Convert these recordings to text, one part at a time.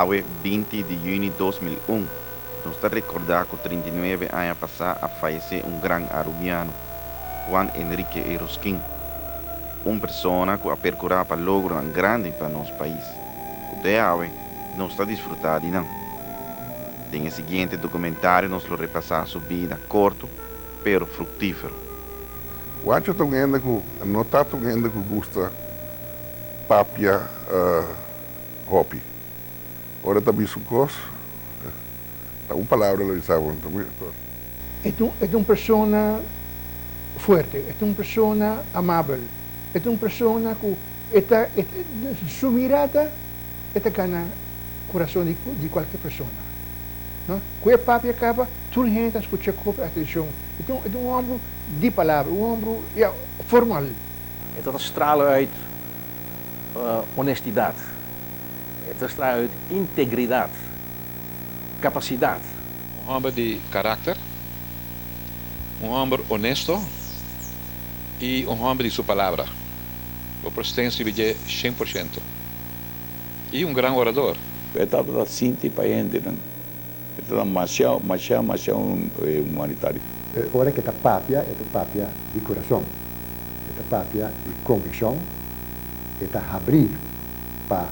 Awe 20 de junho de 2001, nos está recordar que 39 anos passados a falecer grande arubiano, Juan Enrique Eroskin, pessoa que a percorrer para logro grande para nosso país. O de Awe não está desfrutado não. Em o seguinte documentário, nos lo repassar sua vida corto, pero fructífero. Wancho tungenda ku no tá tungenda ku gusta papia hopi. Ora tá bisu cos. Tá uma palavra lo disavam, tá bisu cos. Es una persona fuerte, es una persona amable, es una persona que su mirada está en el corazón de cualquier persona. ¿No? Quel papi acaba, toda a gente escuta com atenção. Então, é homem de palavra, homem formal. Het stralen uit honestidade. Het stralen uit integridade, capacidade. Homem de caráter, homem honesto e homem de sua palavra. O presidente vive 100%. E grande orador. Eu estava assim, para a gente, né? Então, demasiado humanitário. Ahora que esta papia de corazón, esta papia de convicción, esta abrir para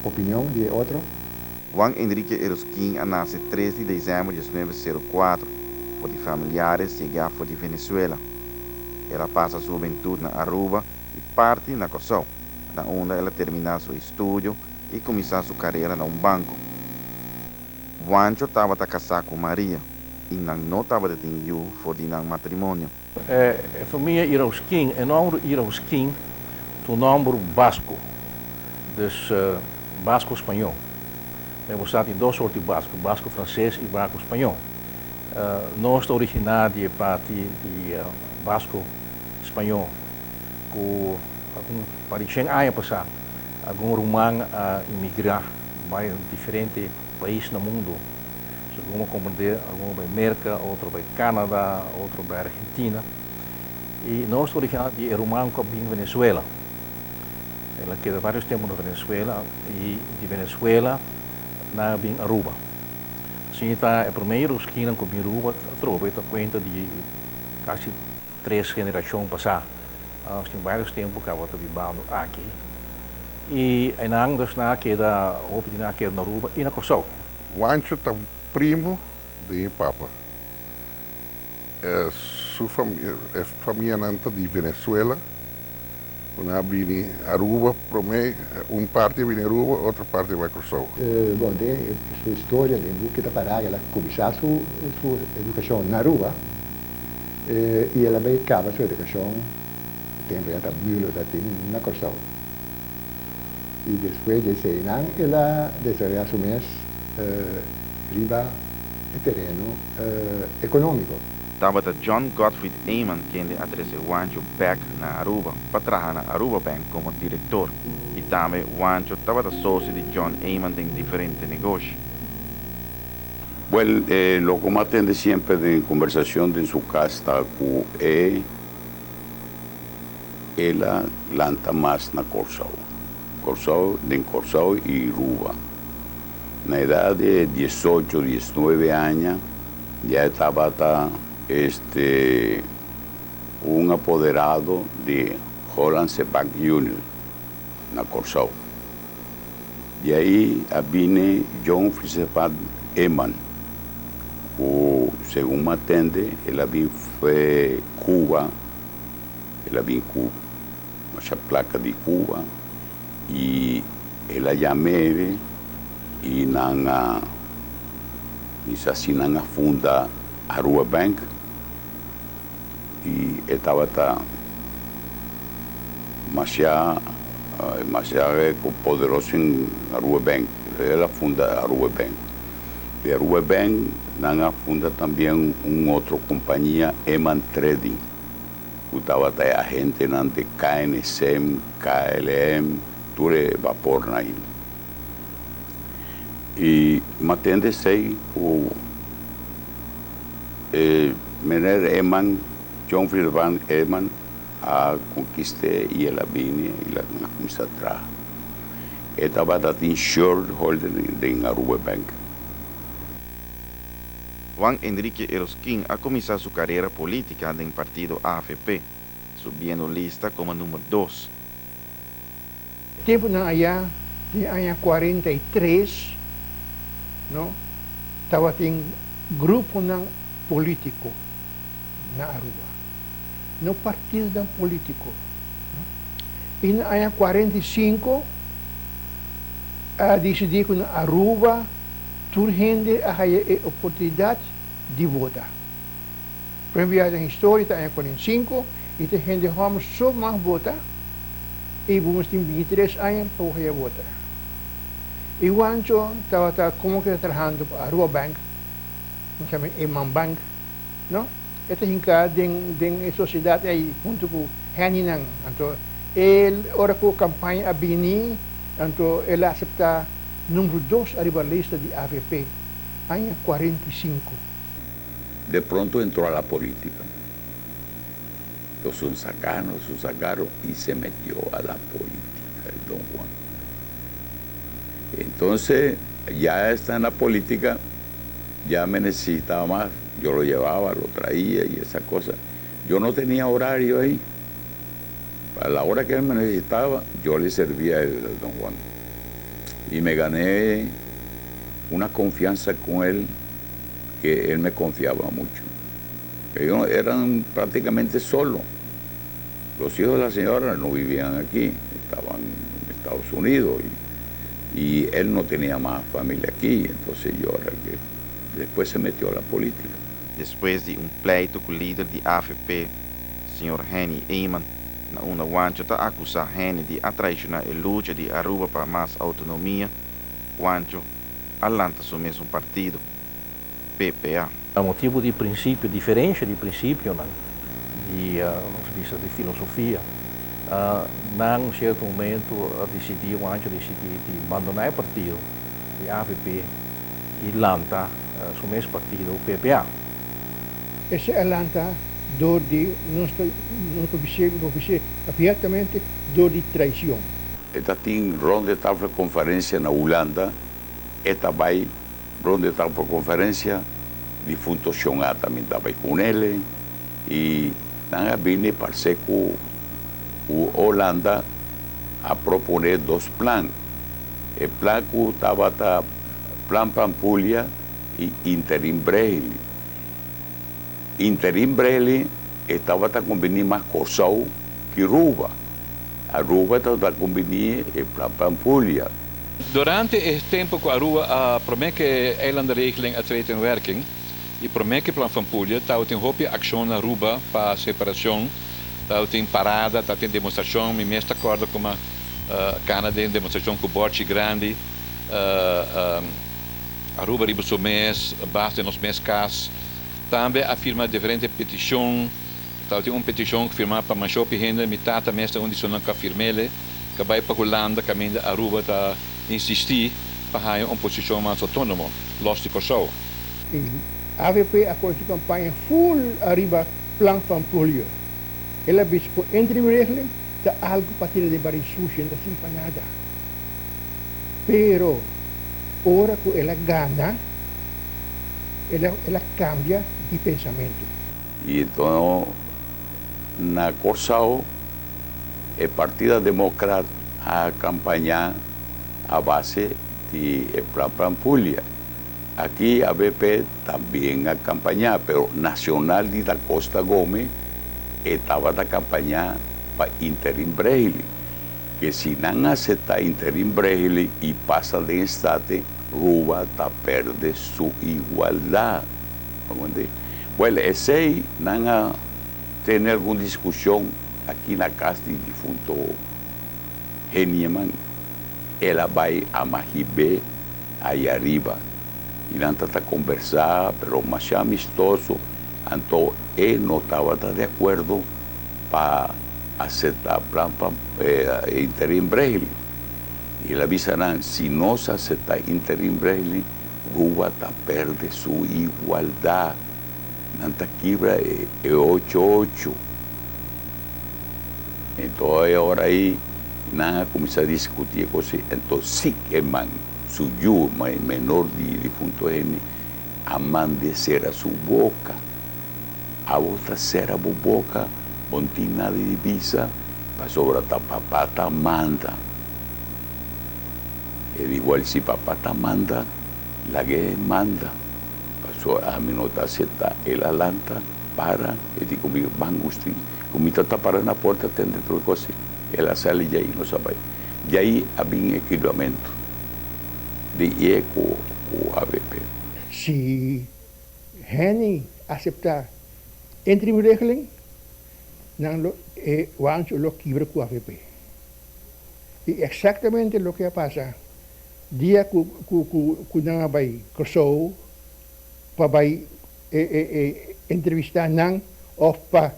opinión de otro. Juan Enrique Eroskin nasce 3 de dezembro de 1904, por de familiares chegar de Venezuela. Ela passa sua juventude na Aruba e parte na Kosovo, onde ela termina seu estudo e começar sua carreira em banco. Juancho estava casado com Maria e não estava detenido por matrimônio. A família Eroskin, o nome Eroskin, é um nome basco, dus basco-espanhol. Temos em duas sortes de basco, basco francês e basco espanhol. Nós originários de parte de basco espanhol, que para 100 anos passados, algum romano a imigrar para diferentes países no mundo. Alguns compreender, alguns para América, outros para Canadá, outros para Argentina. E nós originários de romano que vem Venezuela. Ela queda vários tempos na Venezuela e de Venezuela na vem Aruba. Assim está a primeira esquina que vem Aruba, trouxe a conta de quase 3 gerações passadas. Tem vários tempos que eu estou vivendo aqui. E ainda dus na queda na Aruba e na Kosovo. Wancho tá primo de papa. Sua família nanta de Venezuela. Una viene Aruba, parte viene Aruba, outra parte vai Kosovo. Bom, de sua história, de que ela começou sua educação na Aruba e ela vai acabar sua educação tempo ela na Kosovo. E depois de 6 anos, ela desarrolla su mes riba el terreno econômico. Estava John Gottfried Eyman quem adresse Juancho Beck na Aruba, para trabalhar na Aruba Bank como diretor. E também Juancho estava sócio de John Eyman em diferentes negócios. Bueno, lo que me atende siempre de conversación en su casa es ela lanta más na Kosovo y Aruba. Na edad de 18, 19 años ya estaba un apoderado de Holland Sepak Union na Kosovo. Y ahí vine John Fisepat Eman, que según me atende, él fue Cuba, una placa de Cuba, y él llamé y así funda Aruba Bank y estaba demasiado poderoso en Aruba Bank. Él funda Aruba Bank. De Aruba Bank funda también una otra compañía, Eman Trading. Estaba agente de KNSM, KLM, todo vapor ahí. Y me atende sei Mener Eman, John Friedman Eman, a conquisté y ela vine y la comenzó a trabajar. estaba en shareholder en Aruba Bank. Juan Enrique Eroskin ha comenzado su carrera política en el partido AFP, subiendo lista como número 2. Tempo na aya, de aya 43, no? Estava tem grupo ng político na Aruba. No partido ng político. No? E na aya 45, decidi que na Aruba turhende a oportunidade de votar. Primeiro a história está em 45 e tem gente que vamos só mais votar e vamos ter 23 anos para votar. E o ancho estava como que trabalhando para a Aruba Bank, não chama Eman Bank, não? Esta hinka den sociedade aí junto com Haninang, então ele ora com campanha a bini, então ele aceita número 2 arriba a lista de AFP, ano 45. De pronto entró a la política. Lo sacaron y se metió a la política el don Juan. Entonces, ya está en la política, ya me necesitaba más. Yo lo llevaba, lo traía y esa cosa. Yo no tenía horario ahí. A la hora que él me necesitaba, yo le servía a él, al don Juan. Y me gané una confianza con él, que él me confiaba mucho. Ellos eran prácticamente solos. Los hijos de la señora no vivían aquí, estaban en Estados Unidos y él no tenía más familia aquí, entonces yo era el que después se metió a la política. Después de un pleito con el líder de AFP, señor Henny Eman, una Juancho está acusado a Henny de traicionar la lucha de Aruba para más autonomía. Juancho alanta su mismo partido, PPA. A motivo de princípio, diferente de princípio, né, de filosofia, num certo momento decidiu de abandonar o partido, de AFP, e lançar o mesmo partido, o PPA. Esse alanta dor de, não vou dizer abertamente, dor de traição. Esta tem ronda de tal conferência na Holanda, esta vai ronda de tal conferência, defunto Xongá também estava aí com ele, e nós vimos parece que a Holanda a propor 2 planos. O plano que estava Plan Pampulha e Interim Brehili. Interim Brehili estava a combinar mais Corsau que Aruba. Aruba estava a combinar o Plan Pampulha. Durante het tempo que Aruba promete que a eilandenregeling treedt in werking, e promete que Plan Pampulha está tem hoop actie na Aruba para separação, está tem parada, está tem demonstração, me mesmo acorda com uma Canadá demonstração com bote grande, Aruba riba so mês, basta nos mês cas, também afirma diferente petição, está tem petição que firma para manchou pihenda mitata mesmo onde só não confirmele, que vai para Holanda, caminho da Aruba está insistir para uma posição mais autônoma, los de Corsau. A AVP acorda de campanha full arriba Plan Pampulha. Ela disse por interim regeling da algo para tirar de barisushi da sem nada. Pero ora que ela gana, ela cambia de pensamento. E então na Corsau o Partido Democrata a campanhar a base de Plan Pampulha. Aquí ABP también a campañar, pero Nacional de la Costa Gómez estaba a campañar para Interim Brehili, que si no acepta Interim Brehili y pasa de estate, Aruba perde su igualdad. Bueno, ese no tiene alguna discusión aquí en la casa del difunto Genieman, él va a Majibé, ahí arriba. E não está a conversar, pero mais amistoso. Então, ele não estava de acordo para aceitar o plano Interim Brehili. E ele avisa, se não se aceitar Interim Brehili, Aruba perde sua igualdade. Não está quebra é 8-8. Então, agora aí, nada começar a discutir coisa, então sim que man, suyo, mas menor de defunto Henry, a man descer a sua boca, a outra ser a boca, bontina de divisa, para sobra ta papá ta manda. E igual se papá ta manda, la que manda. Pasó a minota seta, ela lanta, para, e digo, van gustin, comita ta para na porta, tem dentro de coisa. Ela sale e aí não sabe. E aí havia equilibramento de eco o AVP. Si Henny aceptar interimregeling, dan wanneer lo quiebra com a AVP. E exatamente lo que passa, dia que não vai Kosovo, para vai entrevistar não ou para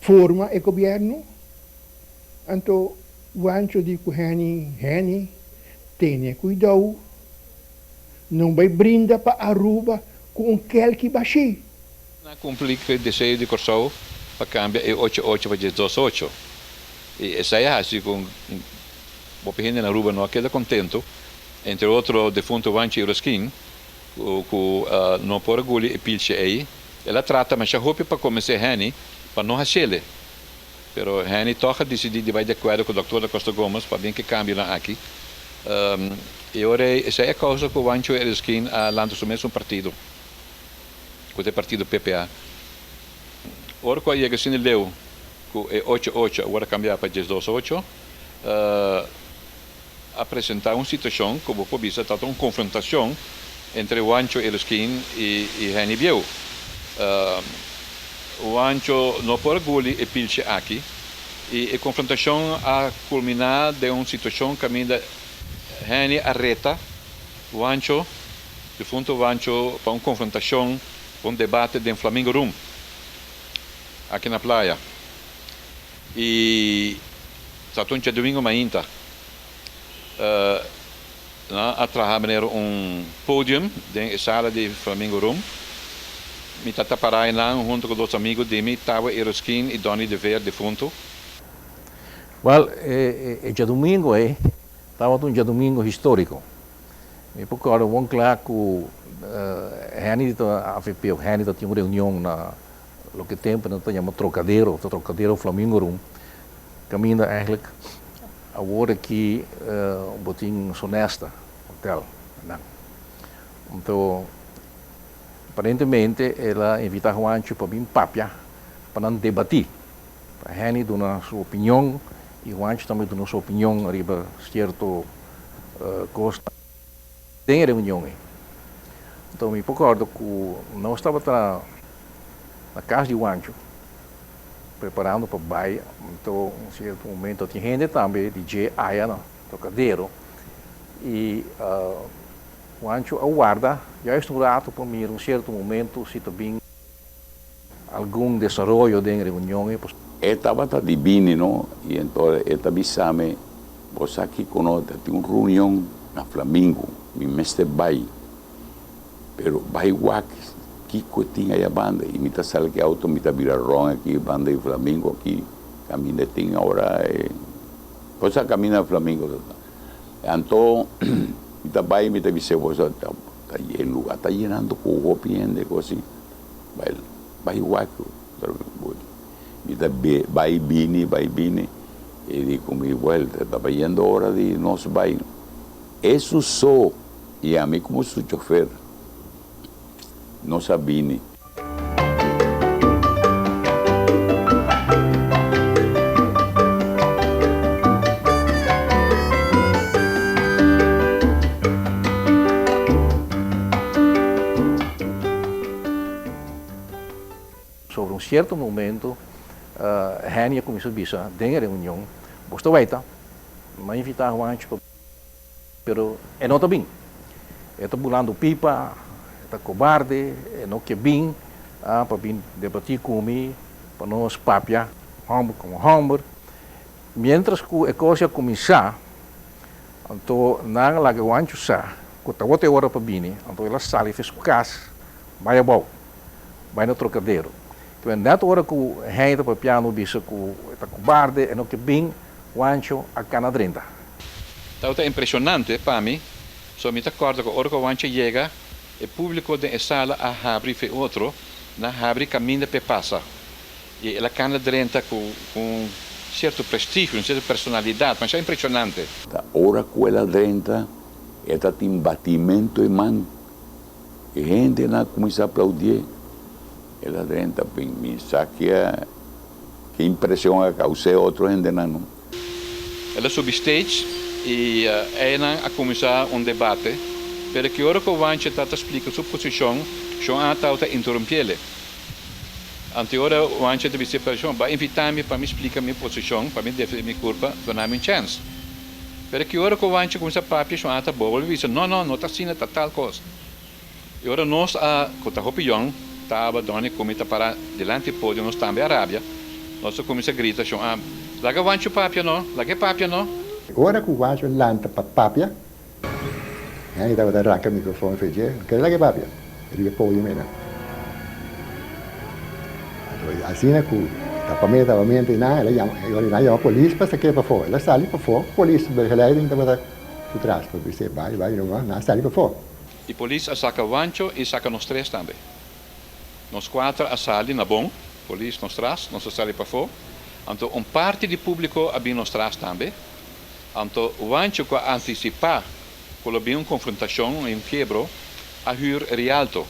forma o governo, então wanneer digo Henny, tenha cuidado, não vai brindar para Aruba com qualquer baixi. Não complica o desejo de Kosovo para cambiar e 88 para 18. E essa é assim com o gente na Aruba não queda contento, entre outro defunto Vanchi Eroskin, que não pode guli e pilche aí, ela trata mas a roupa para começar Henny para não achele. Pero Henny toca decidir de vai de acordo com o doutor da Costa Gomes para bem que cambie lá aqui. E ora essa é a causa que o Vancho Eroskin lança o mesmo partido, que é o partido PPA. Ora quando chega assim leu que é 88 agora cambiar para 18, apresentar uma situação como pode ser uma confrontação entre o Vancho Eroskin e Henny Bieu. O Ancho não pode guli e pilche aqui e a confrontação a culminar de uma situação que ainda Henny arreta o Ancho, de fundo o Ancho para uma confrontação, para um debate de Flamingo Room aqui na praia e está um dia domingo ainda a trabalhar pódium na sala de Flamingo Room. Me tata parai lá junto com os amigos de mim, Tawa Eroskin e Donny de Ver defunto. Well, dia domingo estava um dia domingo histórico. E porque agora vamos lá que Henny da AVP, Henny tinha uma reunião na lo que tempo não tínhamos Trocadero Flamingo Room. Caminha eigenlijk agora aqui botinho sonesta hotel. Então aparentemente ela invita o Ancho para vir papia para não debater. Para Henny dar sua opinião e o Ancho também dar sua opinião arriba certo costa. Tem reunião. Então me recordo que não estava na casa de Ancho preparando para baile. Então em certo momento tinha gente também DJ Aya no Trocadero e o Ancho aguarda, já é um rato para mim, em certo momento, se também algum desenvolvimento de reunião. Estava de bine, não? E então, esta bisame, você aqui conosco, tem uma reunião na Flamingo, me mestre vai, pero vai guac, que tinha aí a banda, e me tá sal que auto, me tá virarrão aqui, banda de Flamingo aqui, caminha tem agora, você caminha Flamingo, então Mita vai, mita bisa bosa, el lugar está llenando con opinión de cosas. Vai igual, mita vai bini, y digo mi vuelta, está yendo hora de nos vai. Eso só, y a mí como su chofer, no sabini. Sobre um certo momento, Henny começou a dizer, tem reunião, você vai estar, mas invitar o Ancho, pero não está bem. Está bulando pipa, está cobarde, não quer bem, para vir debater comigo, para nós papia, homem com homem. Mientras que a coisa começar, então, não lá que o Ancho sa, que está outra hora para vir, então ela sai e fez casa, vai a bom, vai no Trocadero. Então, nessa hora que o Henny está piano, disse que está cobarde, não quer bem, Juancho a cana 30. Está impressionante para mim. Só me acordo que a hora que o Juancho chega, o público da sala a abrir e outro, na abre caminha para passar. E ela cana 30 com certo prestígio, uma certa personalidade, mas é impressionante. A hora que ela 30, ela tem batimento em mão. E a gente não começa a aplaudir. Ela 30, me saca que impressão a causar outro gente não. Ela sobe stage e ela a começar debate, pero que hora que o Juancho está explica sua posição, João está interrompendo. Anteora o Juancho deve ser para João, vai invitar-me para me explicar minha posição, para me defender minha culpa, dar-me uma chance. Pero que hora que o Juancho começa a papi, João está bom, ele diz, não está assim, está tal coisa. E ora nós com o Hopião, estava dona como está para delante do pódio, nós também Arábia, nós começa a gritar, João, laga Juancho papi não, laga papi não. Agora que o Juancho lança para papia, ele estava arranca o microfone e fez, que laga papia, ele ia pôr mesmo. Assim é que tapamento e nada, ela chama a polícia para sair para fora. Ela sai para fora, a polícia begeleiding estava por trás, para você vai, não, sai para fora. E a polícia saca o Juancho e saca nós três também. Nós quatro a sair na bom, a polícia nós traz, nós saímos para fora. Então, parte do público a nós traz também. Então, o Juancho que antecipar, quando havia uma confrontação em quebro, a hur rialto.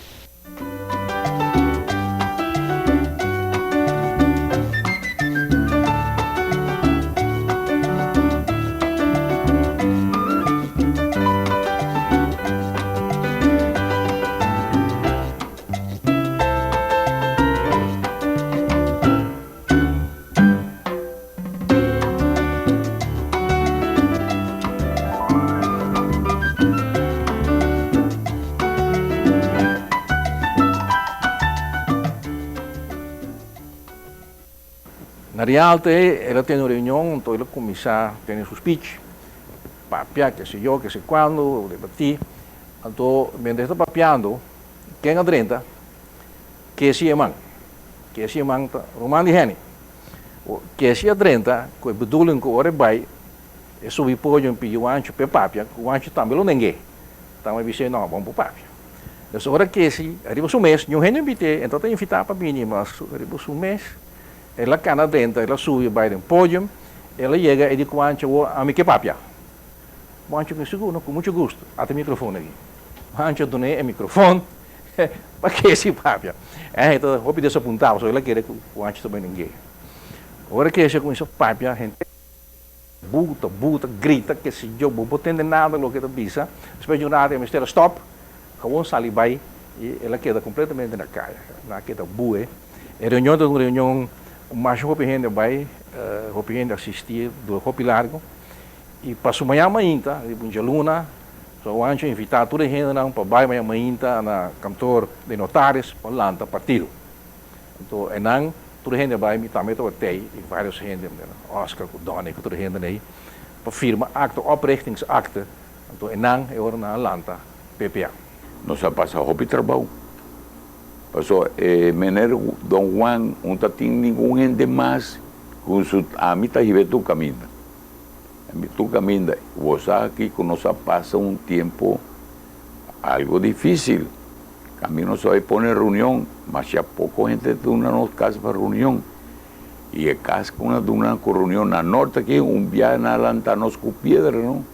Na realidade, ela tem uma reunião, então ela começa a ter seu speech, papia, que sei eu, que sei quando, debatir. Então, mentre está papiando, quem é 30, que se é man, Roman de Geni. Que se é 30, que bedoeling que ora vai, é subir pódio e o Juancho para papia, o Juancho também não ninguém. Então, ele disse, não, vamos para papia. Então, ora que se, arriba o mês, não é invitado, então tem invitado para mim, mas arriba o mês, ela cana dentro, ela sube vai no pódio, ela chega e diz, Juancho, a mim que papia. Juancho, que seguro, com muito gosto, até o microfone aqui. Juancho, donei o microfone, para que se papia? Então, eu pedi apontar, só ela queria que o Juancho também ninguém. Agora que você começa a papia, a gente buta, grita, que se eu vou entender nada do que está bisa, depois de nada, ela me stop, gewoon sai vai, e ela queda completamente na caia, na queda bue. A reunião é uma reunião, mas o gente vai, o gente assistir do Hopi Largo, e passou amanhã ainda, de luna, so antes invitar toda a gente para vai amanhã na cantor de notários para lá partido. Então, não toda a gente vai me também e vários gente, Oscar, Donnie, toda a gente aí, para firma acta, oprichtingsakte. Então, não é hora na Atlanta, PPA. Nós passamos Hopi trabalho. Passou, menino Don Juan, não tem nenhum gente mais, com a mim está aí tu caminho. Tu caminha, você aqui que nós passa tempo algo difícil. Caminho só vai pôr reunião, mas já pouco gente está na nossa casa para reunião. E é casa com uma reunião na norte aqui, viagem na Lantanos com pedra, não?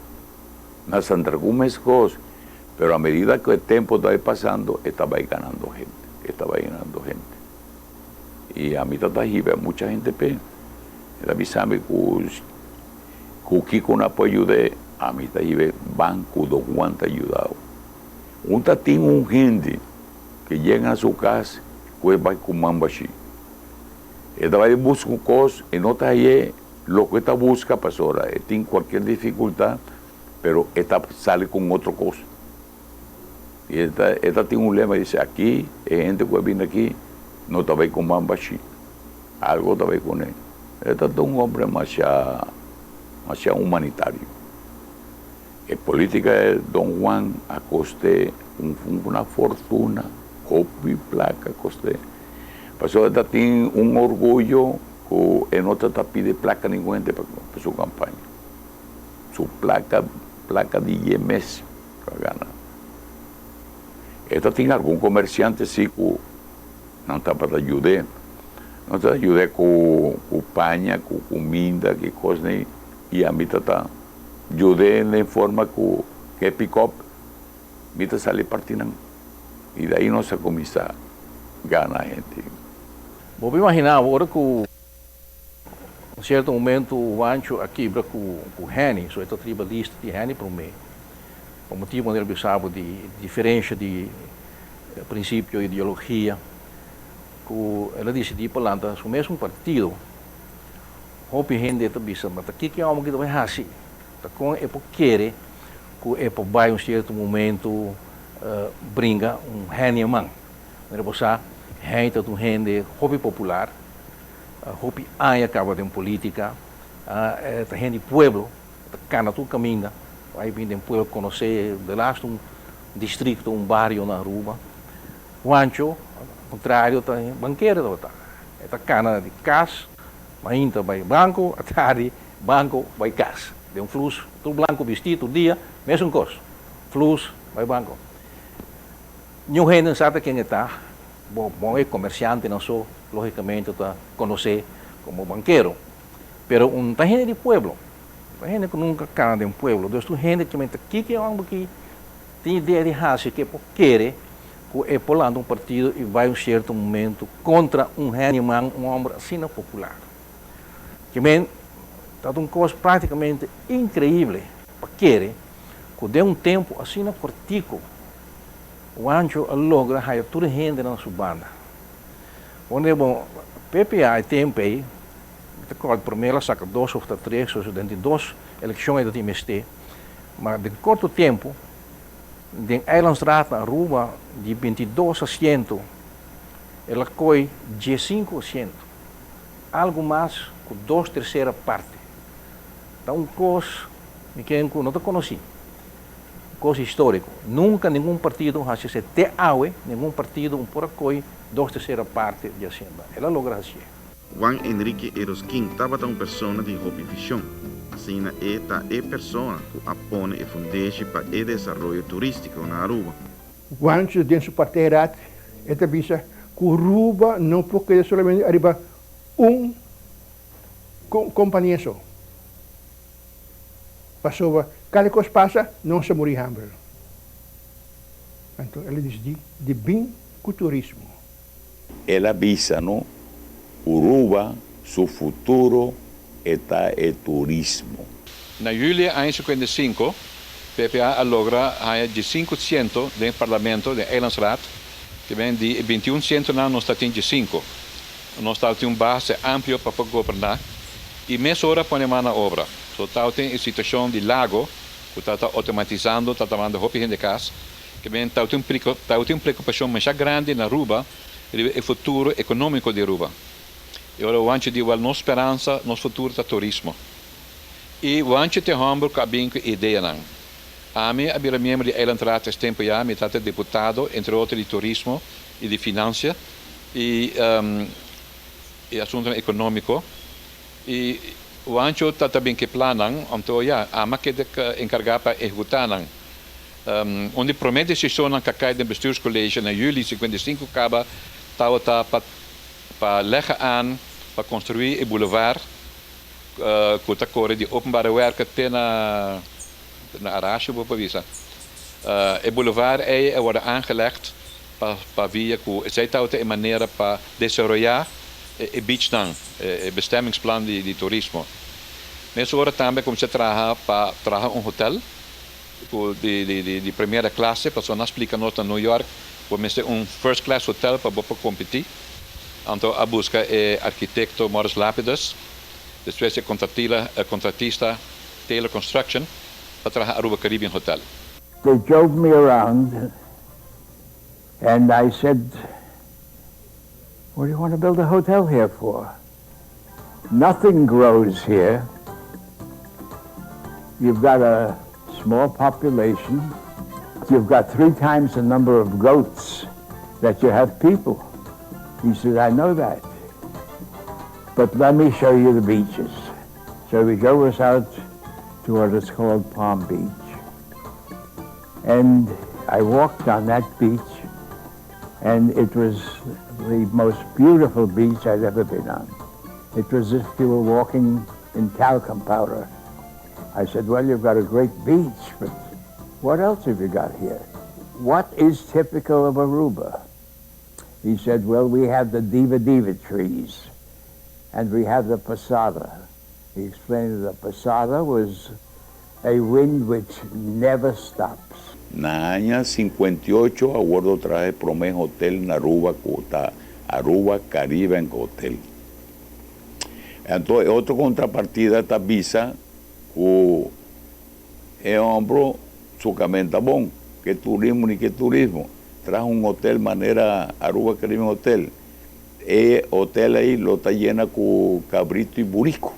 Na Santa Cruz, coisas. Pero a medida que o tempo está passando, estava ganhando gente. E a mim está aí, muita gente pensa. Ela sabe que o Kiko não pode ajudar, a mim está aí, banco do Juan está ajudado. Tem gente que chega a sua casa, que vai com mambaxi. Ele vai buscar coisas, e não está aí, o que está buscando, pastora, tem qualquer dificuldade, mas esta sai com outra coisa. E esta tem lema, diz, aqui, a gente que vai vir aqui, não está bem com mambaxi. Algo está bem com ele. Esta é homem mais humanitário. A política de Don Juan a coste uma fortuna, Hopi placa coste. Pasó esta tem orgulho que no te pide placa ninguna para su campaña. Su placa de 10 meses para ganar. Esta tiene algún comerciante sí que no está para ayudar. No te ayuda con paña, con comida, que cosa, y a mí está ayudando en forma que pick-up, mí te sale partindo. Y de ahí no se comienza a ganar gente. Vou imaginar agora que, em certo momento, o Ancho aqui com o Reni, sou esta tribalista de Reni para o meio. Por motivo ele sabe de diferença de princípio e ideologia, que ela decidiu plantar o mesmo partido. Houve gente que disse, mas aqui que é algo que vai fazer. Com é por querer que é por vai um certo momento brinca Reni man. Ele você gente do gente hobby popular, hobby aí acaba de política, gente pueblo, cana tu caminha, vai vir de pueblo conhecer de lá distrito, barrio na rua. O Ancho, ao contrário, tem banqueiro, tá cana de casa, mas vai banco, à tarde, banco, vai casa. De fluxo, tudo branco vestido, dia, mesmo coisa. Fluxo, vai banco. Nenhum gente não sabe quem está. Bom é comerciante, não só, logicamente, está conhecer como banqueiro. Pero tem gente de pueblo, tem gente que nunca cana de pueblo. Então, gente que mente aqui que é algo que tem ideia de raça, que quer é polando partido e vai um certo momento contra animal, homem assim popular. Que está uma coisa praticamente incrível para querer que de tempo assim cortico o Ancho logra há toda gente na sua banda. Onde bom PPA tempo aí, a primeira saca 2 ou 3, ou 2 eleições da MST, mas de curto tempo de Eilandstraat na Aruba, de 22 assentos, ela coi 15 assentos. Algo mais que 2/3 parte. Então, uma coisa que não te conheci. Coisa histórico. Nunca nenhum partido, se até hoje, nenhum partido por coi 2/3 parte de assento. Ela logra assim. Juan Enrique Eroskin estava uma pessoa de hobby vision. Assim, é pessoa que apoia e funde para o desenvolvimento turístico na Aruba. O Ancho, dentro de sua parteira, esta visa que Aruba não pode somente arribar companhia só. Passou, cada coisa passa, não se morre hambre. Então, ela diz de bem com o turismo. Ela avisa, não? Aruba, seu futuro está é turismo. Na julho de 1955, PPA logra de 5% do parlamento de Eilandsraad, que vem de 21% na nós temos 5. Nós temos base amplo para governar e mesmo hora põe na obra. So tem a situação de lago, que está automatizando, está tomando roupa de casa, que vem tem uma preocupação mais grande na Aruba, o futuro econômico de Aruba. E agora o Ancho diz, nossa esperança, nosso futuro é turismo. E o Ancho tem Hamburg que tem ideia não. A mim, a minha membro de Eilandsraad esse tempo já, me está deputado, entre outros de turismo e de finanças e assunto econômico. E o Ancho está também que planam, então já, a máquina encarregada para executar não. Onde promete se sono que cai do bestuurscollege na juli 55 acaba estava para leggen aan para construir o boulevard que está correndo de openbare werken até na Arasje bijvoorbeeld. O boulevard wordt aangelegd para via que zij está de maneira para desarrollar o beach dan, o bestemmingsplan de turismo. Nessa hora também como se trabalha hotel de primeira classe, para nós explicar nós na New York, como é first class hotel para competir. Então a busca é arquiteto Morris Lapidus, depois é contratista Taylor Construction para trabalhar Aruba Caribbean Hotel. They drove me around and I said, what do you want to build a hotel here for? Nothing grows here. You've got a small population. You've got 3 times the number of goats that you have people. He said, I know that. But let me show you the beaches. So we go out to what is called Palm Beach. And I walked on that beach, and it was the most beautiful beach I'd ever been on. It was as if you were walking in talcum powder. I said, well, you've got a great beach, but what else have you got here? What is typical of Aruba? He said, well, we have the diva trees, and we have the posada. He explained that the posada was a wind which never stops. Na año 58, aguardo traje promé hotel na Aruba, Cota, Aruba Caribbean Hotel. Entonces, outra contrapartida da visa, o homem sucamente tá bom, que turismo nem que turismo. Traz hotel maneira Aruba Caribbean Hotel. E hotel aí lo está llena com cabrito e burico.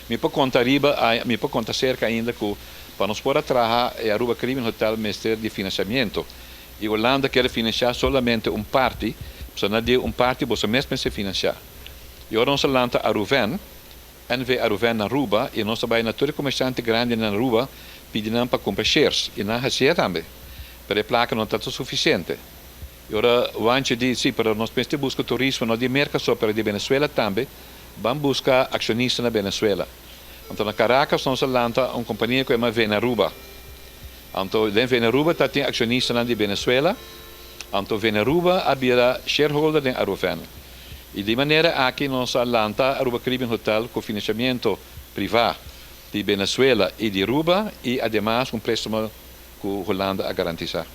Me pode contar cerca ainda que para nós poder trabalhar em Aruba Caribbean Hotel Ministério de Financiamento. E Holanda quer financiar somente parte, se não der parte, você mesmo se financiar. E agora nós lança Aruven, NV Aruven na Aruba, e nós trabalhamos na toda comerciante grande na Aruba, pedindo para comprar shares. E na Hacia também. Para a placa não está suficiente. E agora o antes diz, sim, para nós pensamos buscar turismo, não de merca só para de Venezuela também, vamos buscar acionistas na Venezuela. Então, na Caracas, nós lança uma companhia que chama Venaruba. Então, em Venaruba tem acionistas na de Venezuela. Então, Venaruba havia shareholder em Aruven. E de maneira aqui, nós lança Aruba Caribbean Hotel com financiamento privado de Venezuela e de Aruba, e, además, préstamo que a Holanda a garantizar.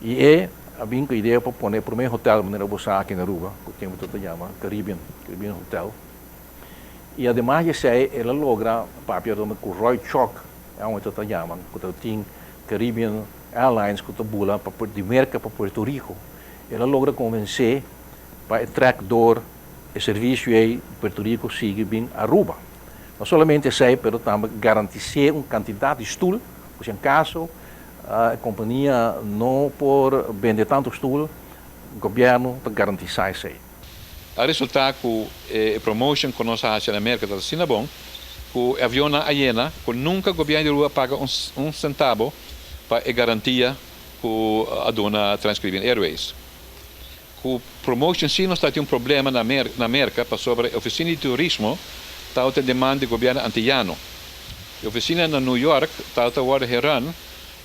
E a minha ideia para poner o primeiro hotel maneira boa aqui na Aruba, que tem muito chama Caribbean Hotel. E además de ser, ela logra papel com Roy Chock, é um que chama, que tem Caribbean Airlines que bula para de merca para Puerto Rico. Ela logra convencer para track door o serviço aí Puerto Rico sigue bem Aruba. Não somente sei, mas também garantir uma quantidade de stool, por em caso a companhia não por vender tanto stool, o governo para garantir isso. A resultado que a promotion que nós fazemos na América está sendo bom, que o avião na Aiena, que nunca o governo de Aruba paga um centavo para a garantia que a dona Trans-Caribbean Airways. Que o promotion sim nós temos problema na América para sobre a oficina de turismo, está a demanda do governo antillano. A oficina na New York está a run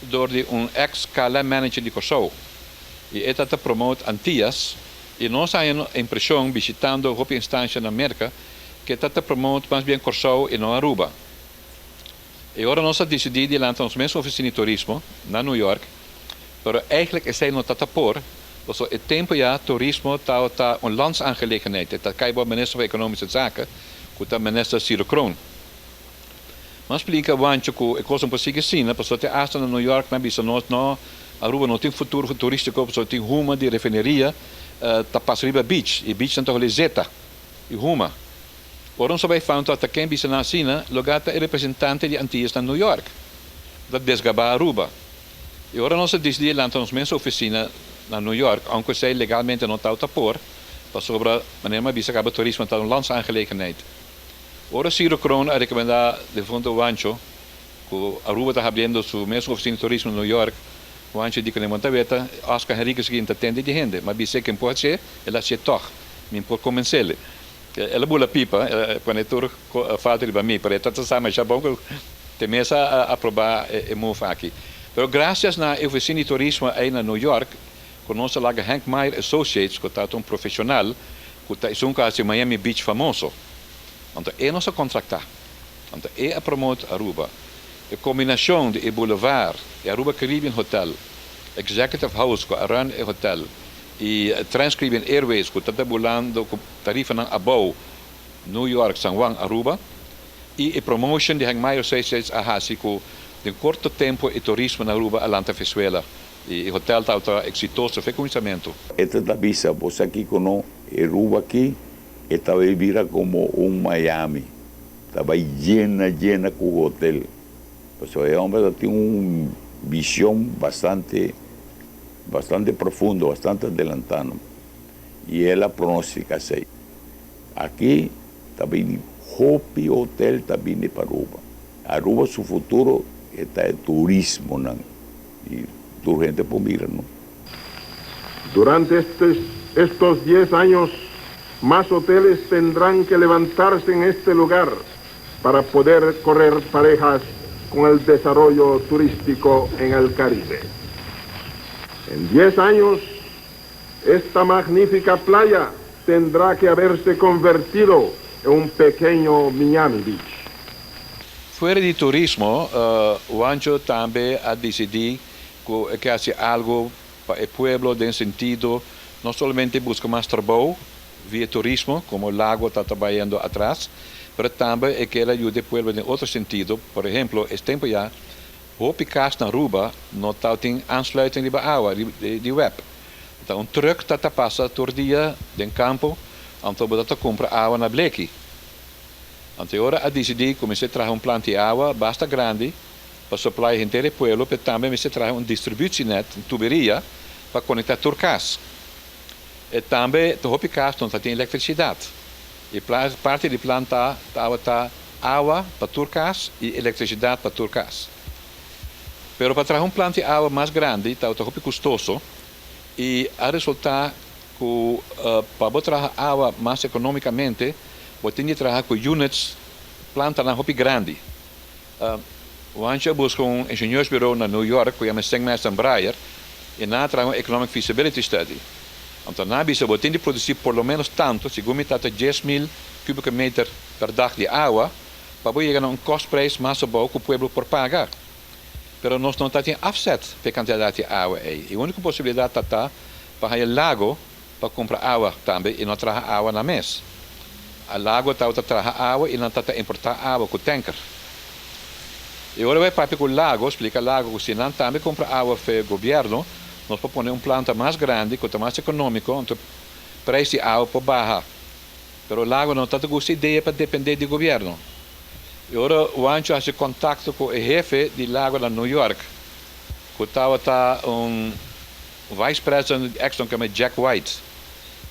door ex-KLM manager de Kosovo. E esta promove Antillas. E nós temos a impressão, visitando a instância na América, que esta promove mais bem Kosovo e não Aruba. E agora nós decidimos lançar nossa mesma oficina de turismo na New York, mas eigenlijk is zij não está por, dus het tempo já turismo está uma landsaangelegenheid. Dat kan je bij minister van Economische Zaken, que minister Ciro Kroon. Mas explica wanneer ik was een positie gezien, parce que achter na New York na bisa nós não Aruba não tem futuro turístico, porque tem uma de refineria ta Pasriba Beach, e beach então Zeta, e uma. Oron só vai falar que quem bisa na China, lugar é representante de Antillas na New York, da desgaba Aruba. E agora nós decidimos lançar nossa mesma oficina na New York, aunque zij legalmente não está por, para sobre a maneira bisa acaba turismo está landsaangelegenheid. Ora Ciro Kroon ha recomendato de fondo Wancho, que Aruba está abrindo su mesma oficina de turismo en New York. Wancho dice que en Montaveta, Oscar Henriquez que atende de gente, mas dice que pode ser, ela se toch, me pode convencer. Ela bula pipa, quando tu falta de mim, para tanto sabe já bom que te mesa a aprovar e move aqui. Pero graças na oficina de turismo aí na New York, com nossa laga Hank Meyer Associates, que está um profissional, que está um caso de Miami Beach famoso. Want é nossa contratar. Want é a promote Aruba. A combinação de Boulevard, Aruba Caribbean Hotel, Executive House, que run o hotel, e Trans-Caribbean Airways, que está bolando com tarifa ng above New York, San Juan, Aruba, e a promotion de Hangmaier Associates a Hasi, que de curto tempo e turismo na Aruba, Alanta Venezuela. E o hotel está exitoso, foi começamento. Esta é a visa, você aqui com Aruba aqui, estaba vivida como un Miami, estaba llena con hotel. Pues el hombre tiene una visión bastante profundo, bastante adelantado. Y él la pronostica así. Aqui também Hopi Hotel também é para Aruba. Aruba, seu futuro é turismo, não? E toda gente por mirar, não? Durante estos 10 años, más hoteles tendrán que levantarse en este lugar para poder correr parejas con el desarrollo turístico en el Caribe. En 10 años, esta magnífica playa tendrá que haberse convertido en un pequeño Miami Beach. Fuera de turismo, o Ancho también ha decidido que hace algo para el pueblo en sentido, no solamente busca más trabajo vía turismo, como el lago está trabajando atrás, pero también que ayude al pueblo en otro sentido. Por ejemplo, este tiempo ya, Hopi Kaas na Aruba no está en aansluiting de agua, de web. Então, um truck está passa todo dia no campo, então você compra água na Bleki. Então, agora a decidir comecei a trazer planta de água bastante grande para supply inteiro pueblo, mas também comecei a trazer distribution net, tuberia, para conectar Turcas. E também, o Hopi Kaas não tem eletricidade. E parte de planta está água para Turcas e eletricidade para Turcas. Pero para trazer planta de água mais grande, está Hopi custoso. E a resultar que para trazer água mais economicamente, você tem que trabalhar com units, planta na Hopi grande. O Ancho busca engenheursbureau na New York, que chama Sengmeister Breyer, e na trabalha economic feasibility study. Então, na bisa, você tem que produzir por lo menos tanto, segundo me 10.000 cubic meter per dag de água, para chegar a kostprijs mais bom que o povo por pagar. Pero nós não temos offset para a quantidade de água aí. E a única possibilidade está para ir ao lago para comprar água também e não trazer água na mesa. O lago está para trazer água e não está para importar água com o tanker. E agora vai para o lago, explica o lago que se não também compra água para o governo, nós podemos pôr planta mais grande, que é mais econômico, então o preço de água pode baixar. Pero o lago não está com essa ideia para depender do governo. E agora o Ancho faz contato com o chefe de lago de New York, que está vice-president de Exxon, que é Jack White.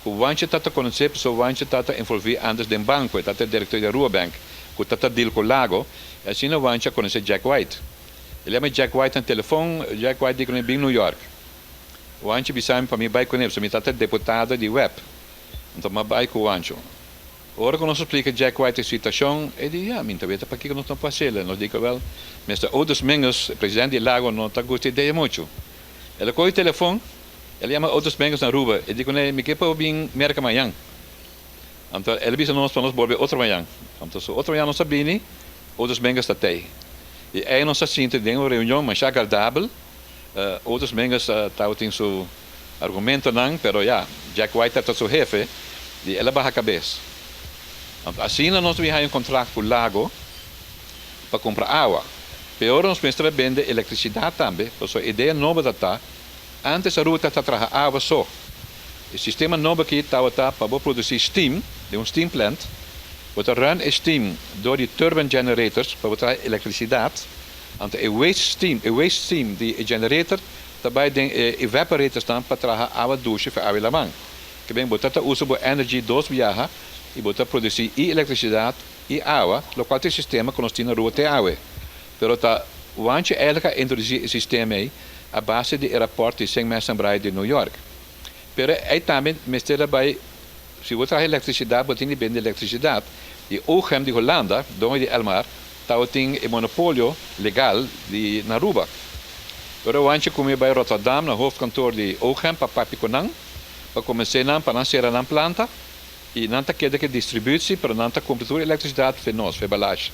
O Ancho está conhecendo, o Ancho está envolvido antes do banco, está diretor da Aruba Bank, que está deal com o lago, e assim o Ancho conhece Jack White. Ele chama Jack White no telefone, Jack White diz que ele vem em New York. O Ancho disse para mim, vai com ele, ele está deputado de web. Então, eu vai com o Ancho. Agora que nós explica Jack White a situação, ele diz, minha vez para que nós não fazemos? Nós digo, well, Mr. Otis Menges, presidente do lago, não está gostando de muito. Ele coge o telefone, ele chama Otis Menges na Aruba, ele diz, me quer para vir merca amanhã. Então, ele disse para nós voltar outra manhã. Então, outra manhã nós sabemos, Otis Menges está aí. E aí nós sentimos em uma reunião mais agradável, Otis Menges está tem seu argumento, não, pero Jack White está seu chefe, e ele baixa a cabeça. Assim nós vamos contrato com o lago para comprar água. Pior nós precisamos vender eletricidade também. Então a ideia nova está, antes a ruta está trazendo água só. O sistema novo aqui está para produzir steam, de steam plant. Você run steam door die turbine generators para trazer eletricidade. Então o waste steam de generator daarbij de evaporators staan para trazer água doce para água lamang. Que bem, você usa a energy dos viaja e botar produzir eletricidade e água, o qual é o sistema que nós temos na rua de água. Pero o Ancho ela introduzir o sistema aí a base do aeroporto de Sengmeister Breyer de New York. Pero aí também mistura vai, se você traz eletricidade, você tem que vender eletricidade. E OGEM de Holanda, dono de Elmar, tem o monopólio legal de na Aruba. Pero o Ancho come vai Rotterdam, no hoofdkantoor de OGEM, para Papiconang, para começar para nascer na planta. E não está querendo que distribuição, mas não está comprando eletricidade para nós, para balagem.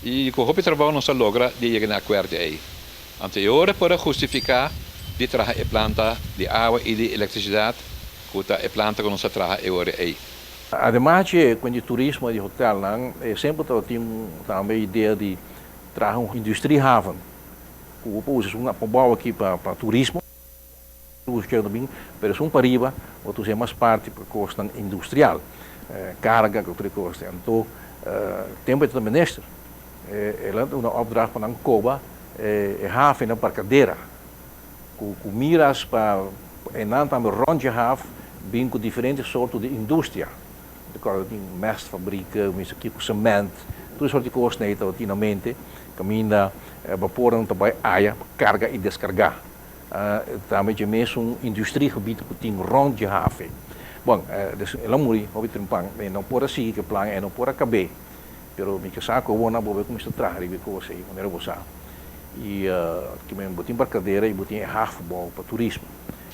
E com o trabalho nós logra de chegar a acordo aí. Anterior para justificar de trazer a planta de água e de eletricidade, que a planta que nós trabalhamos agora aí. Además, quando o turismo e hotel, sempre tem também a ideia de trazer uma indústria haven. O povo usa uma bomba aqui para turismo. Também, mas para riba, outros é mais parte para custo industrial, carga que outra custa. Então, tempo de ministro, ela tem uma opdracht para Cuba, haven na parcadeira, com miras para não também ronde haven, bem com diferentes sortes de indústria, Agora tem mestfabrieken, mesmo aqui com cimento, tudo isso que custa rotineiramente, caminha, vapor não também aia, carga e descarga. Também é mesmo um industriegebied que tem rond de haven. Bom, dus ela muri, hobi trimpang, não por assim que plan, não por acabar. Pero mi casaco bona bobe como está traje, vi como sei, maneira boa. E que me botin barcadeira e botin havenbouw para turismo.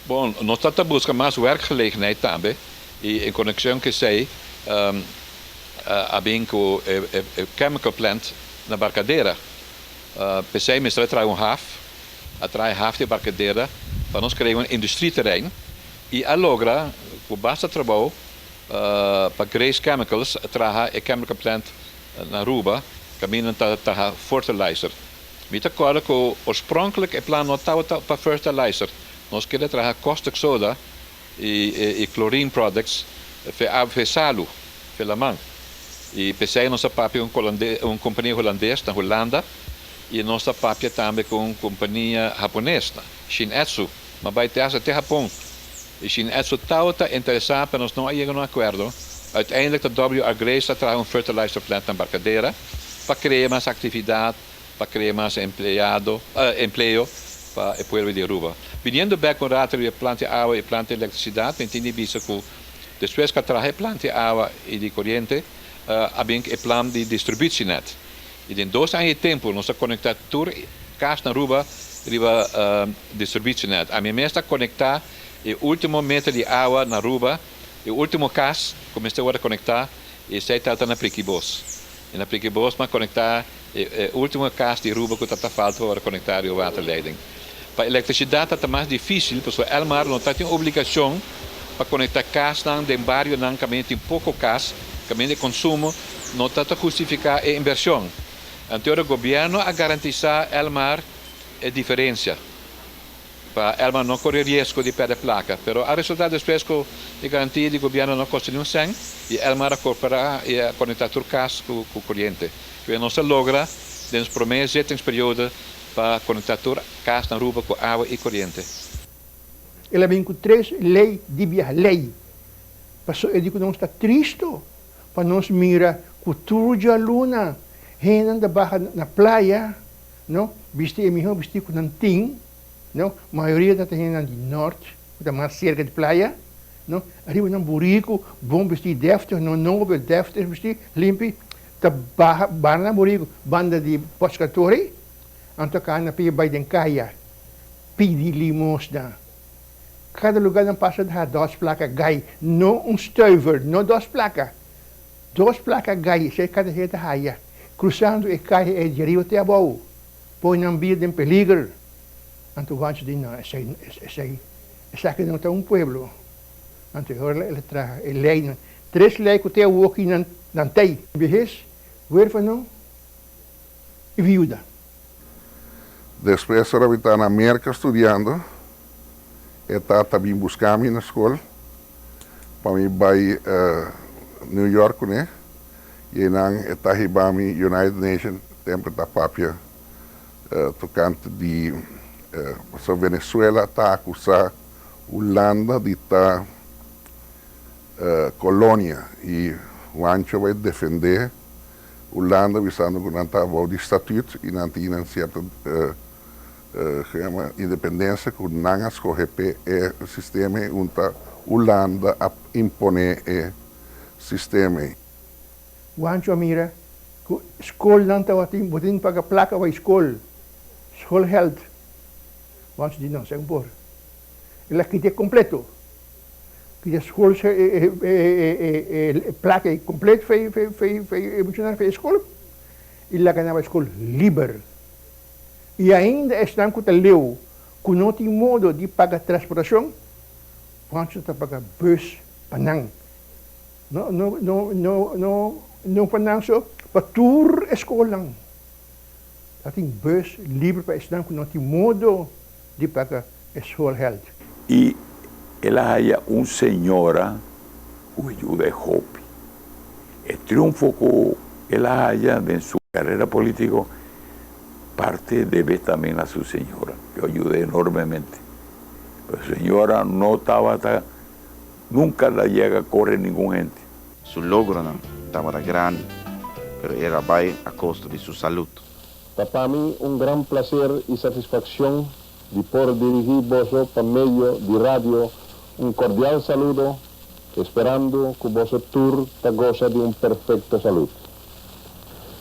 Bom, nós estamos buscando mais werkgelegenheid também, e em conexão que sei, abbiamo o chemical plant na barcadeira. PC mistra trai atrai de barcadeira, para nós criar industrieterrein, e alogra, com basta trabalho, para criar chemicals, traga o chemical plant na Aruba, caminho para fertilizer. Me acordo que oorspronkelijk é plano para fertilizer. Nós queremos trazer caustic soda e chlorine products para salu, para la man. E pensei nossa papia companhia holandesa na Holanda e nossa papia também com uma companhia japonesa, Shin-Etsu, mas vai ter até Japão. E Shin-Etsu está interessado para nós não chegar a um acordo. Uiteindelijk de WR Grace traz fertilizer plant na barcadeira para criar mais atividade, para criar mais emprego para o povo de Aruba. Viniendo back com rato de planta água e planta eletricidade, entendi isso que depois que traz planta água e de corrente, abbiamo o plano de distribuição. E em 2 anos de tempo, nós conectamos toda casa na Aruba riba distribuição. A minha meta é conectar o último metro de água na Aruba, o último cas, comecei a conectar, e sei que está na Priquibos. E na Priquibos, mas conectar o último cas de Aruba que está falta para conectar a waterleiding. Para a eletricidade está mais difícil, porque o Elmar não tem obrigação para conectar cas no bairro, não tem pouco cas, caminho de consumo, não está a justificar a inversão. Então o governo a garantizar Elmar a diferença. Para Elmar não correr risco de perder placa, mas a resultado depois de garantia do governo não custa nenhum cent e Elmar a cooperar e a conectar o cas com a corrente. Então não se logra, nos primeiros período para conectar toda a casa na Aruba com água e corrente. Ela vem com 3 leis de viagem. Eu digo que não está triste, para nós mirar cultura de luna, renda da barra na praia, não? Vestir com nantim, não? A maioria da gente de norte, da mais cerca de praia, não? Arriba num burico, bom vestir defter, não defter, vestir limpo, da barra na burico, banda de pescadores. Então, cá na pia vai dencaia, pedir limosna. Cada lugar não passa de 2 placas gai, não stuiver, não 2 placas. 2 placas gai, isso é cada jeito raia. Cruzando e cai é de rio até a boa. Põe na vida em peligro. Então, vamos dizer, não, essa aqui não está pueblo. Então, ela traz a lei, 3 leis que tem aqui na tei. Vejez, huérfano e viúva. Depois eu estava na América estudando, eu também buscando na escola, para mim vai New York, né? E não estava na United Nations, sempre da papia, tocante de Venezuela, está acusando Holanda de estar colônia, e o Ancho vai defender Holanda, visando que não estava de estatuto e não tinha certa independência, que não escolhe o sistema onde Holanda a imponer o sistema. O Ancho mira, que a escola não está botando para a placa da escola, escola health. O Ancho diz, não, sem por. Ele aqui é completo. Que a escola placa é completa, foi funcionar para a escola. E lá ganhava a escola livre. E ainda estão com o leu, que não tem modo de pagar transportação, vamos estar pagar bus, panang. Não panang só, para toda a escola. Tem bus livre para estudar, que não tem modo de pagar a escola health. E ela há senhora, que ajuda a Hopi. O triunfo que ela há em sua carreira política, parte debe también a su señora, que ayudé enormemente. La señora no estaba, nunca la llega a correr ningún gente. Su logro estaba grande, pero era a costo de su salud. Para mí un gran placer y satisfacción de poder dirigir vos por medio de radio un cordial saludo, esperando que vos tour te goza de un perfecto salud.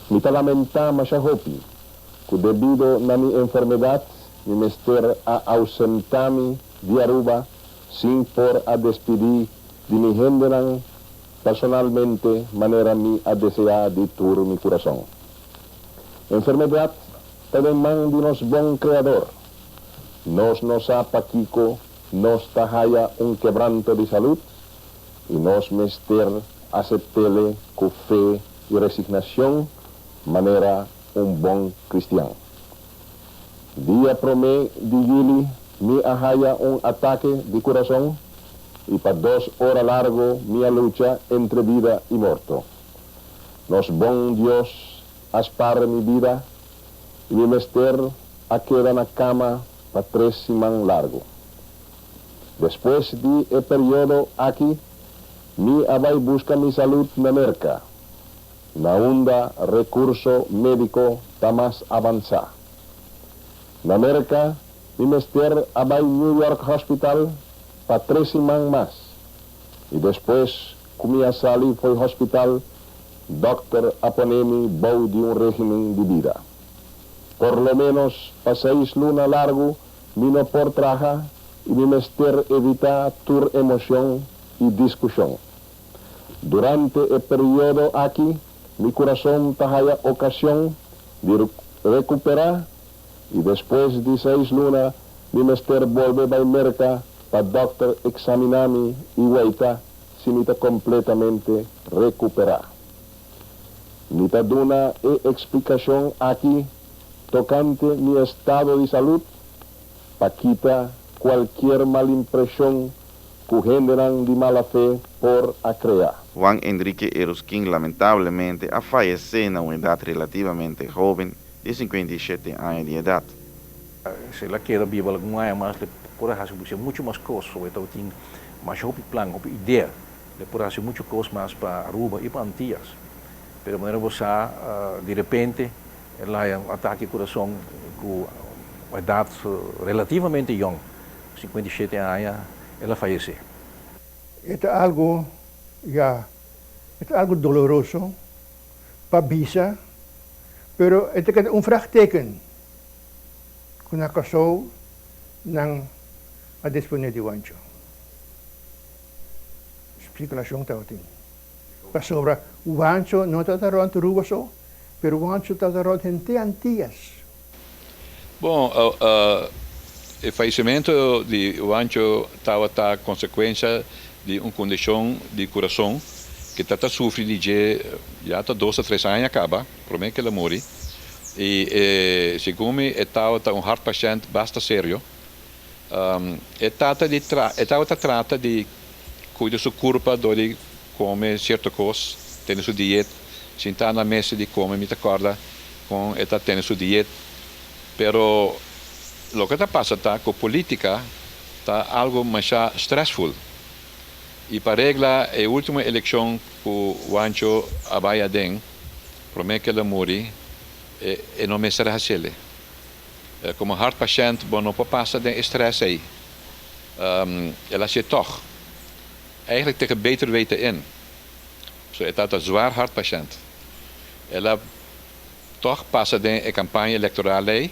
Me lamenta masha hopi, que debido a mi enfermedad, me mester a ausentarme de Aruba sin por a despedir de mi gente personalmente, manera mi a desear de tur mi corazón. Enfermedad, también de nos buen creador. Nos ha paquico, nos tajaya un quebranto de salud y nos mester aceptele con fe y resignación, manera un buen cristiano. Día promé de Gili, me ahaya un ataque de corazón y para 2 horas largo mi lucha entre vida y muerto. Nos bon Dios aspar mi vida y mi mester a quedar en la cama para 3 semanas largo. Después de el periodo aquí, mi abay busca mi salud en América. Na onda recurso médico está más avanzado. En América, mi mester abay New York Hospital para 3 semanas más. Y después, como ya salí fue hospital, doctor aponemi bau de un régimen de vida. Por lo menos, para 6 lunas largo, mi no por trabajar y mi mester evita tur emoción y discusión. Durante el periodo aquí, mi corazón tajaya ocasión de recuperar y después de 6 lunas, mi mester vuelve a América para doctor examinarme y vuelta si me está completamente recuperar. Me da una explicación aquí tocante mi estado de salud para quitar cualquier mala impresión que generan de mala fe por a crear. Juan Enrique Eroskin lamentablemente ha fallecido a una edad relativamente joven de 57 años de edad. Se la queda viva algum año más, le puede hacer mucho más cosas, sobre todo tiene más plan, idea, le puede hacer muchas cosas más para Aruba y para Antillas. Pero de manera de repente, él hay un ataque al corazón con una edad relativamente joven, 57 años, ela fallece. Esto es algo doloroso para Bisa, pero esto es un vraagteken que nakasou ng adispone de Juancho. Explicação tautin. Pasobra, Juancho não está rond rubaso, pero Juancho está rond gente Antillas. Bom, o falecimento de Juancho estava a consequência de uma condição de coração que está sofrendo já há 2 a 3 anos acaba, provavelmente que ela morre. E segundo me, estava um heart patient bastante sério. Estava trata de cuidar sua corpo, de comer certa coisa, ter sua dieta, sentar na mesa de comer, me acorda com esta ter sua dieta. Pero o que está passando com a política está algo mais stressful. E para regla a última eleição que o Juancho abaya den, promete que ela morre. E não me será fácil. Como heart patient, não pode passar de stress aí. Ela zit toch eigenlijk tegen beter weten in. Zo, het is een zwaar heart patient. Ela toch passa de campagne electorale,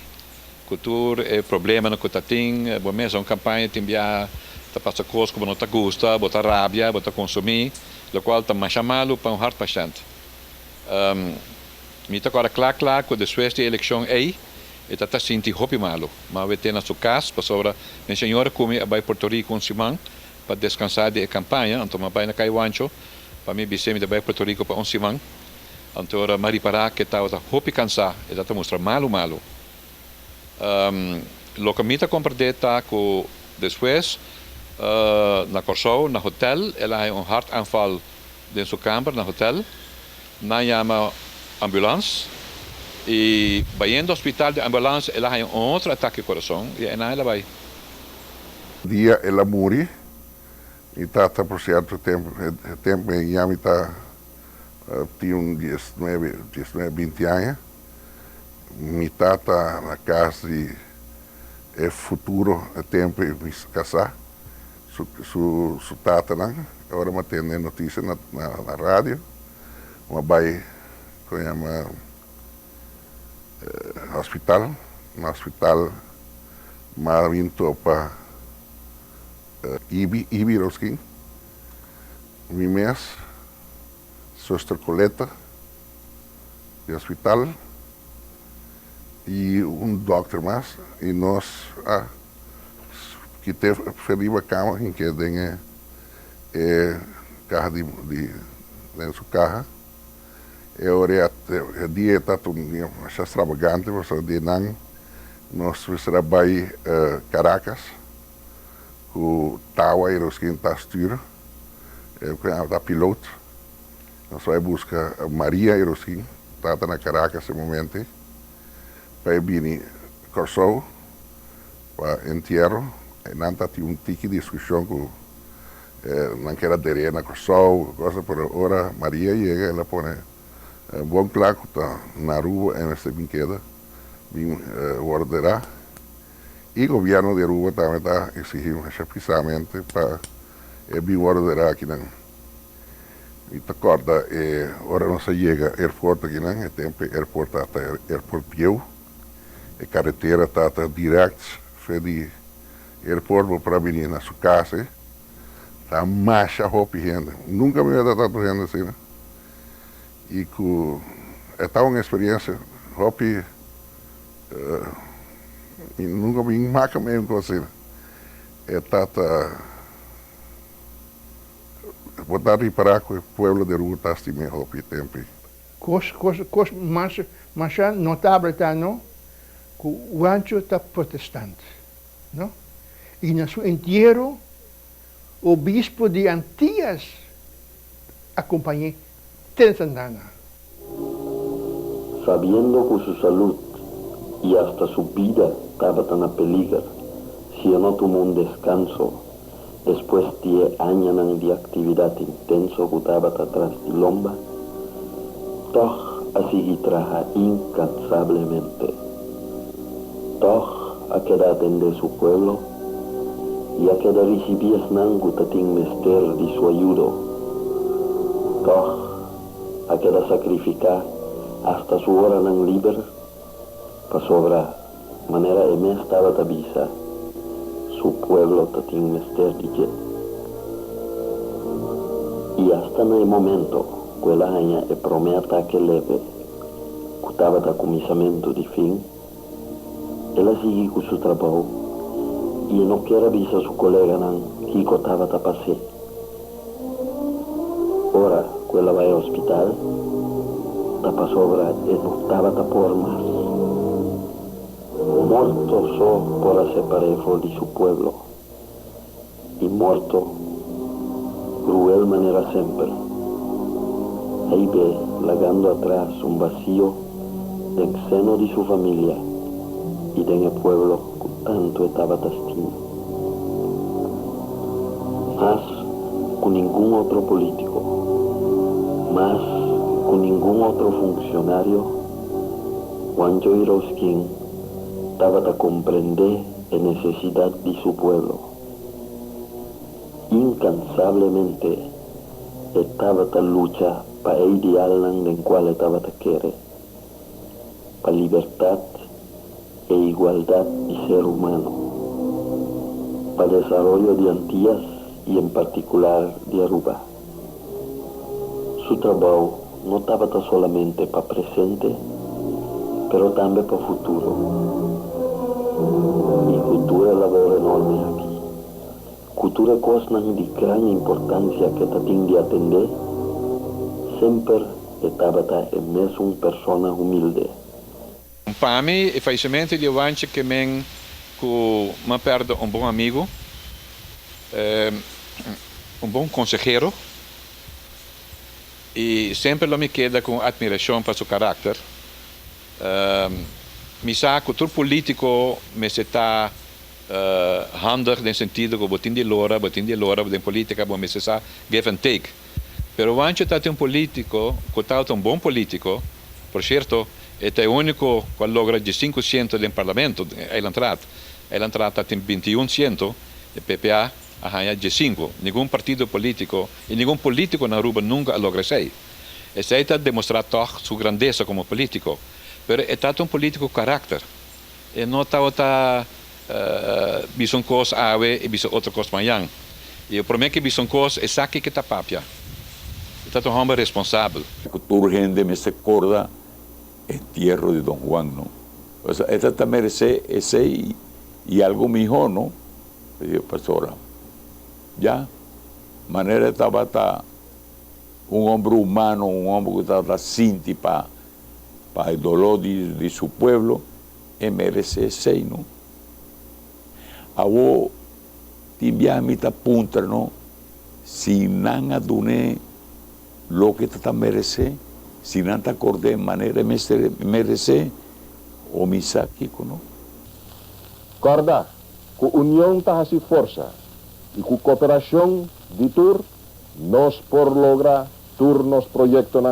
cultuur, problemen com tating, bom mesmo campagne timbia, tá passa coisas que não tá gosta, bota rabia, bota consumir, o qual tá mais chamado para heart patient. Me está agora claro que depois da eleição aí, está sentindo hopi malo, mas we temos o caso, para sobra, a senhora come a Porto Rico semana para descansar da campanha, então vai na Juancho, para mim bicem de Porto Rico para semana, então ora mariparar que está hopi cansar, e está mostra malo. Lo que me está compreender tá que depois na Corsou, na hotel, ela tem hartaanval in sua kamer, na hotel, na chama ambulância e vai no hospital de ambulância ela tem outro ataque de coração e aí ela vai. Dia ela morre Mi tata, por cierto tempo em Yamita, tinha 19, 20 anos. Mi tata, na casa, é futuro, é tempo de me casar. Su tata, né? Agora eu tenho notícia na rádio. Uma vai, que chama hospital. No hospital, mas vinto para Ibi Roskin. Mi mês, Sostra Coleta, de hospital. E doctor mais. E nós, que teve a cama em que tem carro de sua carro. A dieta é extravagante, porque de não nós trabalhamos Caracas, com Tawa e os que está styr, da piloto. Nós vamos buscar Maria e os que está na Caracas no momento. Para vir Corsou, para entierro. E nanta tinha tiki discussão com não quer aderir na Corsou, coisa por hora Maria chega, ela põe bom claro tá na rua em esta brinquedo, vim ordenar. E o governo de rua também está exigindo precisamente para vir ordenar aqui não. E te acorda, ora não se chega ao aeroporto aqui não, é tempo aeroporto até aeroporto Pieu, a carretera está direto, foi aeroporto para vir na sua casa, está mais roupa gente. Nunca me havia dado gente assim, né? E que é uma experiência, roupa, nunca me marca mesmo assim. É tata, vou dar reparar que o povo de rua está assim mesmo roupa e tempo. Coisa mais notável está, não? Que o rancho está protestante, não? E no seu entierro, o bispo de Antillas acompanhou Santana. Sabiendo que su salud y hasta su vida estaban en peligro, si no tomó un descanso, después de años de actividad intensa que estaba atrás de Lomba, toch así trabaja incansablemente. Toch a quedar de su pueblo y a quedar recibir nangu tatín mester de su ayuda. Toch a quedar sacrificar hasta su hora nan libre para sobra manera me estaba tabisa su pueblo tatín mester de jet. Y hasta en el momento que la aña prometa que leve que estaba de comisamento de fin, ella sigue con su trabajo y no quiere avisar a su colega nan que estaba de pase. Ora, quella vai ao hospital, da pasovra e non estava da por más. Morto só por separar de su pueblo. Y morto, cruel manera sempre. Ahí ve, lagando atrás un vacío del seno de su familia y del pueblo que tanto estaba destino. Mas con ningún otro político, más con ningún otro funcionario, Juancho Iroskin estaba a comprender la necesidad de su pueblo. Incansablemente estaba a luchar para el ideal en el cual estaba a querer, para libertad e igualdad de ser humano, para el desarrollo de Antillas y en particular de Aruba. Su trabajo no estaba solamente para presente, pero también para futuro. Y cultura es labor enorme aquí. Cultura es cosa de gran importancia que te tiene de atender. Siempre estaba en mesmo una persona humilde. Para mí, el fallecimiento de Juancho que me perdo un buen amigo, un buen consejero. E sempre lo me queda com admiração para seu caráter. Me saco, todo político me está handig in sentido que botin de lora, de política, bom necesar give and take. Pero antes de um político, que um bom político, por certo, é o único que logra de 5% do parlamento, ele entrada tem 21%, e PPA arranha de 5%. Nenhum partido político, e nenhum político na Aruba nunca logra isso. Esse está demonstrar toch sua grandeza como político, pero é um político caráter. E não está bisong kos awe e bisong outro kos manhã. E o problema é que bisong kos é saque que está papia. Está um homem responsável. Toda gente me se acorda entierro de Don Juan, ¿no? O sea, esta te merece ese y algo mejor, ¿no? Le digo, pastora, ya, manera estaba un hombre humano, un hombre que estaba sinti para el dolor de su pueblo, y merece ese, ¿no? A vos, timbia mi ta punta, ¿no? Si nada dune lo que te merece, si nada te acordé de manera merece, o misaki, ¿no? Corda, com união está a força e com cooperação de tur, nós por lograr turnos proyectos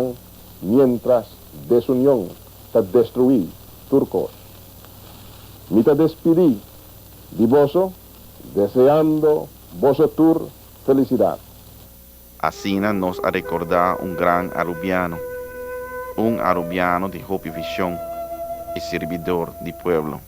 mientras desunião está destruir turcos. Me te despedí de vos, deseando vosso tur felicidade. Asina nos a recordar un gran arubiano de Hopi Visión y servidor del pueblo.